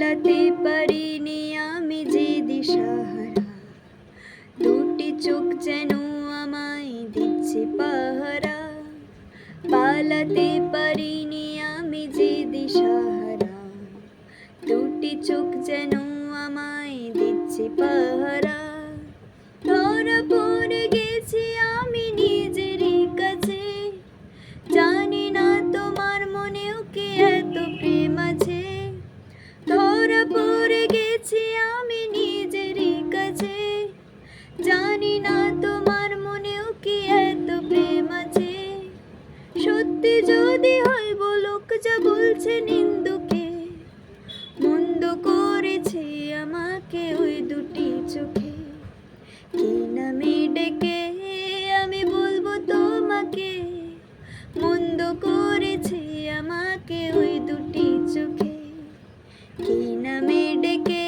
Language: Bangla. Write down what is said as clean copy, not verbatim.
পালাতে পারিনি আমি যে দিশাহারা, দুটি চোখ যেন আমায় দিচ্ছে পাহারা। পালাতে পারিনি আমি যে দিশাহারা, দুটি চোখ যেন আমায় দিচ্ছে পাহারা। ধরা পড়ে গেছি আমি নিজেরই কাছে, জানি না তোমার মনেও কি এত প্রেম আছে। ধরা পড়ে গেছি আমি নিজেরই কাছে, জানি না তোমার মনেও কি এত প্রেম আছে। সত্যি যদি হয় বলুক যা বলছে নিন্দুকে, মন্দ করেছে আমাকে ওই দুটি চোখে। কি নামে ডেকে আমি বলবো তোমাকে, মন্দ করেছে আমাকে ওই দুটি চোখে। কি নামে ডেকে